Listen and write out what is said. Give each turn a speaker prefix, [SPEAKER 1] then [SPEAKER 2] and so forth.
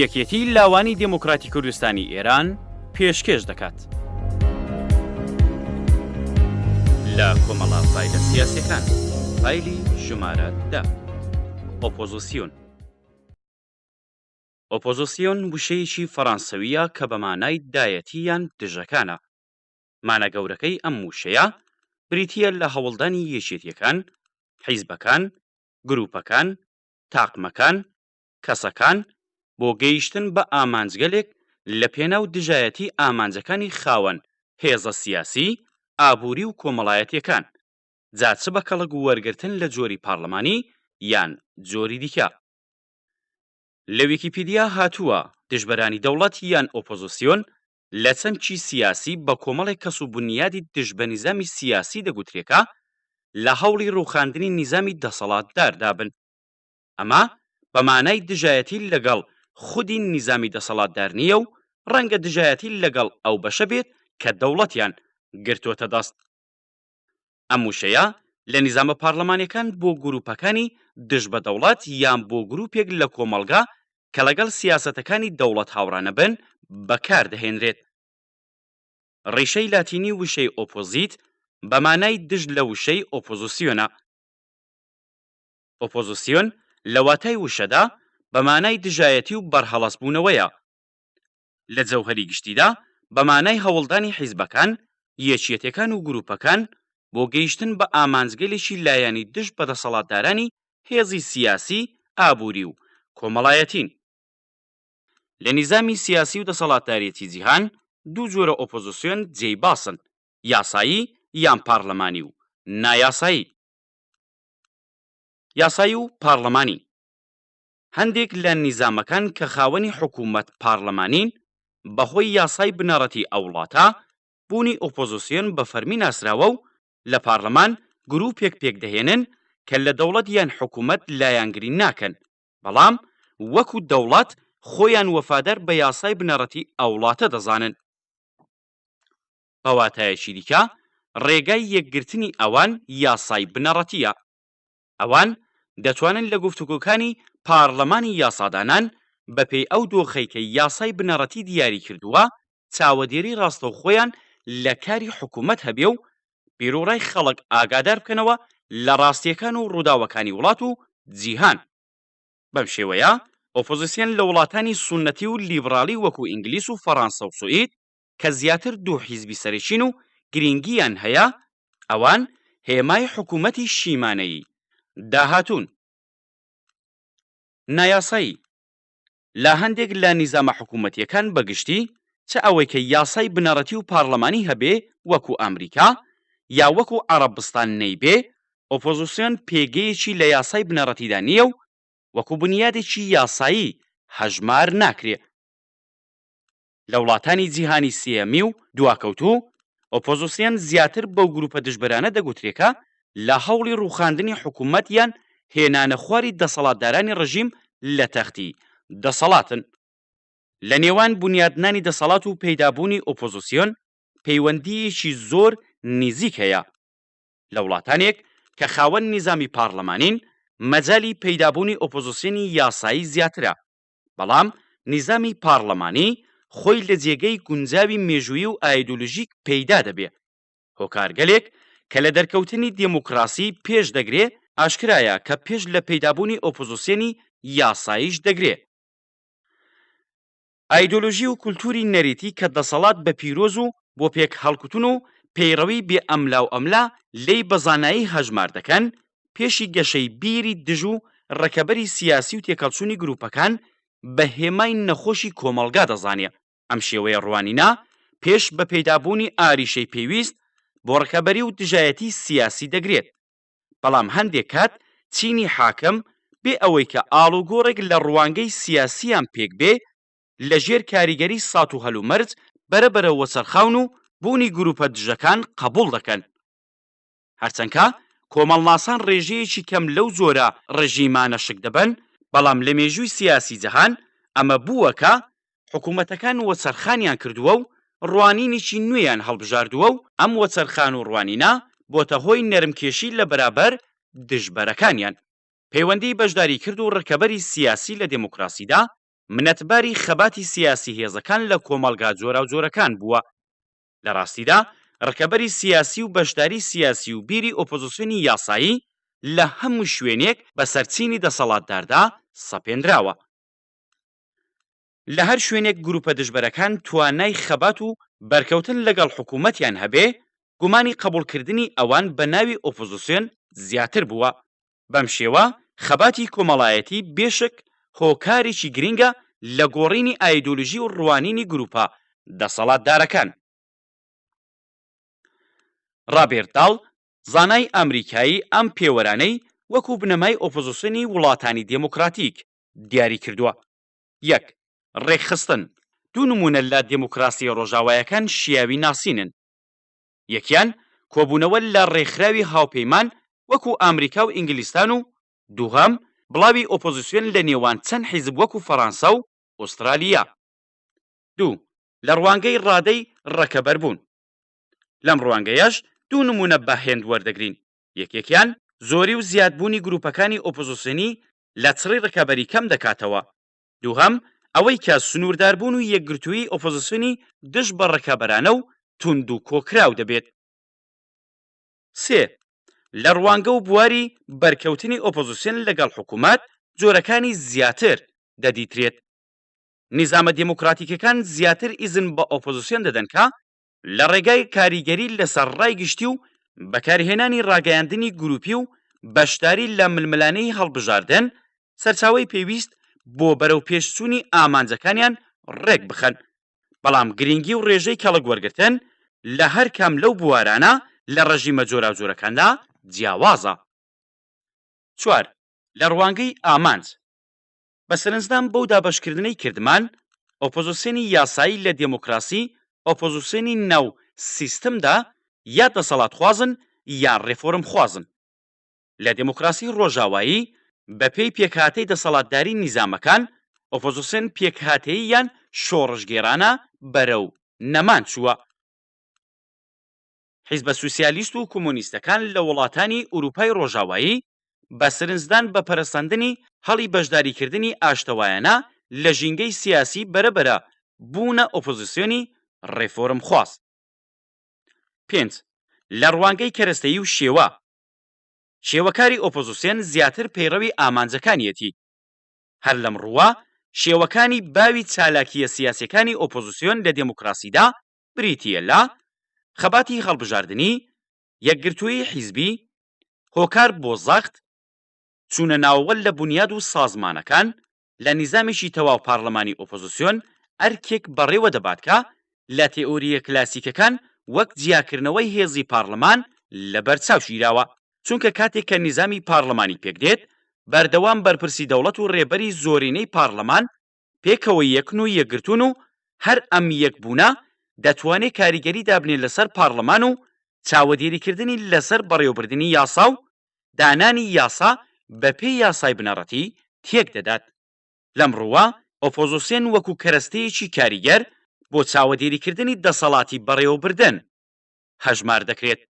[SPEAKER 1] یەکێتی لاوانی دموکراتی کوردستانی ئێران پێشکەش دەکات لە کۆمەڵە فایلە سیاسیەکان. فایلی ژمارە 10. ئۆپۆزیسیۆن وشەیەکی فەڕەنسەویە کە بە مانای دایەتی یان دژەکانە. مانە گەورەکەی ئەم وشەیە بریتیە لە هەوڵدانی یەکێتیەکان، حیزبەکان، گروپەکان، تاقمەکان، کەسەکان بۆ گەیشتن بە ئامانجگەلێک لە پێناو دژایەتی ئامانجەکانی خاوەن هێزە سیاسی، ئابووری و کۆمەڵایەتیەکان، جا چ بە کەڵک وەرگرتن لە جۆری پارلەمانی یان جۆری دیکە. لە ویکیپیدیا هاتووە دژبەرانی دەوڵەت یان ئۆپۆزیسیۆن لە چەمکی سیاسی بە کۆمەڵێک کەس و بنیادی دژ بە نیزامی سیاسی دەگوترێکە لە هەوڵی ڕووخاندنی نیزامی دەسەڵاتدار دابن. ئەمە بە مانای دژایەتی لەگەڵ خودی نیزامی دەسەڵاتدار نییە و ڕەنگە دژایەتی لەگەڵ ئەو بەشە بێت کە دەوڵەتیان گرتوۆتە دەست. ئەم وشەیە لە نیزامە پارلەمانیەکان بۆ گروپەکانی دژ بە دەوڵەت یان بۆ گروپێک لە کۆمەڵگا کە لەگەڵ سیاسەتەکانی دەوڵەت هاوڕانە بن بەکاردەهێنرێت. ڕیشەی لاتینی وشەی ئۆپۆزیت بە مانای دژ لە وشەی ئۆپۆزیسیۆنە. ئۆپۆزیسیۆن لە واتای وشەدا بە مانای دژایەتی و بەرهەڵەسبوونەوەیە. لە جەوهەری گشتیدا بە مانای هەوڵدانی حیزبەکان، یەکێتیەکان و گروپەکان بۆ گەیشتن بە ئامانجگەلێکی لایەنی دژ بە دەسەڵاتدارانی هێزی سیاسی، ئابووری و کۆمەڵایەتین. لە نیزامی سیاسی و دەسەڵاتدارێتی جیهان دوو جۆرە ئۆپۆزیسیۆن جێی باسن: یاسایی یان پارلەمانی و نایاسایی. یاسایی و پارلەمانی هەندێک لە نیزامەکان کە خاوەنی حکوومەت پارلەمانین بەهۆی یاسای بنەڕەتی ئەو وڵاتە بوونی ئۆپۆزیسیۆن بە فەرمی ناسراوە و لە پارلەمان گروپێک پێکدەهێنن کە لە دەوڵەت یان حکوومەت لایەنگری ناکەن، بەڵام وەکو دەوڵەت خۆیان وەفادار بە یاسای بنەڕەتی ئەو وڵاتە دەزانن. بەواتایەکی دیکە ڕێگای یەکگرتنی ئەوان یاسای بنەڕەتیە. ئەوان دەتوانن لە گفتوگۆکانی پارلەمانی یاسادانان بەپێی ئەو دۆخەی کە یاسای بنەڕەتی دیاری کردووە چاوەدێری ڕاستەوخۆیان لە کاری حکوومەت هەبێ و بیرۆڕای خەڵک ئاگادار بکەنەوە لە ڕاستیەکان و ڕووداوەکانی وڵات و جیهان. بەم شێوەیە ئۆپۆزیسیۆن لە وڵاتانی سونەتی و لیبرالی وەکو ئینگلیس و فەڕەنسا و سوئید کە زیاتر دوو حیزبی سەرچین و گرنگیان هەیە، ئەوان هێمای حکوومەتی شیمانەیی داهاتوون. نایاسایی لە هەندێک لە نیزامە حکوومەتیەکان بەگشتی چ ئەوەی کە یاسای بنەڕەتی و پارلەمانی هەبێ وەکو ئەمریکا یا وەکو عەرەبستان نەیبێ، ئۆپۆزیسیۆن پێگەیەکی لە یاسای بنەڕەتیدا نییە و وەکو بنیادێکی یاسایی هەژمار ناکرێ. لە وڵاتانی جیهانی سێەمی و دواکەوتوو ئۆپۆزیسیۆن زیاتر بەو گروپە دژبەرانە دەگوترێکە لە هەوڵی ڕووخاندنی حکوومەت یان هێنانە خواری دەسەڵاتدارانی ڕژیم لە تەختی دەسەڵاتن. لە نێوان بنیادنانی دەسەڵات و پەیدابوونی ئۆپۆزیسیۆن پەیوەندیەکی زۆر نزیک هەیە. لە وڵاتانێک کە خاوەن نیزامی پارلەمانین مەجالی پەیدابوونی ئۆپۆزیسیۆنی یاسایی زیاترە، بەڵام نیزامی پارلەمانی خۆی لە جێگەی گونجاوی مێژوویی و ئایدۆلۆژیک پەیدا دەبێ. هۆکارگەلێک کە لە دەرکەوتنی دموکراسی پێش دەگرێ ئاشکرایە کە پێش لە پەیدابوونی ئۆپۆزیسیۆنی یاساییش دەگرێ. ئایدۆلۆژی و کولتوری نەریتی کە دەسەڵات بە پیرۆز و بۆ پێک هەڵکوتن و پەیڕەوی بێ ئەملا و ئەملا لێی بەزانایی هەژمار دەکەن، پێشی گەشەی بیری دژ و ڕەکەبەری سیاسی و تێکەڵچوونی گروپەکان بە هێمای نەخۆشی کۆمەڵگا دەزانێ. ئەم شێوەیە ڕوانینە پێش بە پەیدابوونی ئاریشەی پێویست بۆ ڕەکەبەری و دژایەتی سیاسی دەگرێت، بەڵام هەندێک کات چینی حاکم بێ ئەوەی کە ئاڵوگۆڕێک لە ڕوانگەی سیاسیان پێک بێ لە ژێر کاریگەری سات و هەلومەرج بەرەبەرەوە سەرخاون و بوونی گروپە دژەکان قبوڵ دەکەن. هەرچەندکە کۆمەڵناسان ڕێژەیەکی کەم لەو جۆرە ڕژیمانە شک دەبن، بەڵام لە مێژووی سیاسی جەهان ئەمە بووەکە حکوومەتەکان وەچەرخانیان کردووە و ڕوانینێکی نوێیان هەڵبژاردووە و ئەم وەچەرخان و ڕوانینە بۆتە هۆی نەرمکێشی لە بەرابەر دژبەرەکانیان. پەیوەندی بەشداری کرد و ڕکەبەری سیاسی لە دموکراسیدا منەتباری خەباتی سیاسی هێزەکان لە کۆمەڵگا جۆرا و جۆرەکان بووە. لە ڕاستیدا ڕکەبەری سیاسی و بەشداری سیاسی و بیری ئۆپۆزیسیۆنی یاسایی لە هەموو شوێنێک بە سەرچینی دەسەڵاتداردا سەپێنراوە. لە هەر شوێنێک گروپە دژبەرەکان توانای خەبات و بەرکەوتن لەگەڵ حکوومەتیان هەبێ، گومانی قبولکردنی ئەوان بە ناوی ئۆپۆزیسیۆن زیاتر بووە. بەم شێوە خەباتی کۆمەڵایەتی بێشک هۆکارێکی گرنگە لە گۆڕینی ئایدۆلۆژی و ڕوانینی گروپە دەسەڵاتدارەکان. ڕابێرت داڵ زانای ئەمریکایی ئەم پێوەرانەی وەکو بنەمای ئۆپۆزیسیۆنی وڵاتانی دموکراتیک دیاری کردووە. 1. ڕێکخستن. دوو نمونە لە دموکراسی ڕۆژاوایەکان شیاوی ناسینن. یەکیان کۆبوونەوە لە ڕێکخراوی هاوپەیمان وەکو ئامریکا و ئینگلیستان و دووهەم بڵاوی ئۆپۆزیسیۆن لە نێوان چەند حیزب وەکو فەڕەنسا و ئوسترالیا. 2. لە ڕوانگەی ڕادەی ڕەکەبەر بوون. لەم ڕوانگەیەش دوو نمونە بەهێند وەردەگرین. یەکێکیان زۆری و زیادبوونی گروپەکانی ئۆپۆزیسیۆنی لە چڕی ڕکەبەری کەم دەکاتەوە. دووهەم ئەوەی کە سنوورداربوون و یەکگرتووی ئۆپۆزیسیۆنی دژ بە ڕکەبەرانە و توند و کۆکراو دەبێت. 3. لە ڕوانگە و بواری بەرکەوتنی ئۆپۆزیسیۆن لەگەڵ حکوومەت جۆرەکانی زیاتر دەدیترێت. نیزامە دموکراتیکەکان زیاتر ئیزن بە ئۆپۆزیسیۆن دەدەن کە لە ڕێگای کاریگەری لەسەر ڕای گشتی و بەکارهێنانی ڕاگەیاندنی گروپی و بەشداری لە ململانەی هەڵبژاردن سەرچاوەی پێویست بۆ بەرەو پێشچوونی ئامانجەکانیان ڕێک بخەن، بەڵام گرنگی و ڕێژەی کەڵک وەرگرتن لە هەر کام لەو بوارانە لە ڕەژیمە جۆرا و جۆرەکاندا جیاوازە. 4. لە ڕوانگەی ئامانج. بە سەرنجدان بەو دابەشکردنەی کردمان ئۆپۆزیسیۆنی یاسایی لە دموکراسی ئۆپۆزیسیۆنی ناو سیستەمدا یا دەسەڵات خوازن یان ڕێفۆرم خوازن. لە دموکراسی ڕۆژاوایی بە پێی پێکهاتەی دەسەڵاتداری نیزامەکان ئۆپۆزیسیۆن پێکهاتەیی یان شۆڕژگێرانە بەرەو نەمان چووە. حیزبە سوسیالیست و کۆمۆنیستەکان لە وڵاتانی ئوروپای ڕۆژاوایی بە سەرنجدان بە پەرەسەندنی هەڵی بەشداریکردنی ئاشتەوایانە لە ژینگەی سیاسی بەرەبەرە بوونە ئۆپۆزیسیۆنی ڕێفۆرم خواست. 5. لە ڕوانگەی کەرەستەیی و شێوە. شێوەکاری ئۆپۆزیسیۆن زیاتر پەیڕەوی ئامانجەکانیەتی. هەر لەم ڕووە شێوەکانی باوی چالاکیە سیاسیەکانی ئۆپۆزیسیۆن لە دموکراسیدا بریتیە لە خەباتی هەڵبژاردننی، یەکگرتووی حیزبی، هۆکار بۆ زەخت، چوونە ناوەوەل لە بنیاد و سازمانەکان لە نیزامێکی تەواو پارلەمانی ئۆپۆزیسیۆن ئەرکێک بەڕێوە دەبات کە لە تێئۆریە کلاسیکەکان وەک جیاکردنەوەی هێزی پارلەمان لە بەرچاو شیراوە، چونکە کاتێک کە نیزامی پارلەمانی پێکدێت بەردەوام بەرپرسی دەوڵەت و ڕێبەری زۆرینەی پارلەمان پێکەوە یەکن و یەکگرتوون و هەر ئەم یەکبوونە دەتوانێت کاریگەری دابنێت لەسەر پارلەمان و چاوەدێریکردنی لەسەر بەڕێوەبردننی یاسا و دانانی یاسا بە پێی یاسای بنەڕەتی تێک دەدات. لەم ڕووە ئۆپۆزیسیۆن وەکو کەرەستەیەکی کاریگەر بۆ چاوەدێریکردنی دەسەڵاتی بەڕێوەبردن هەژمار دەکرێت.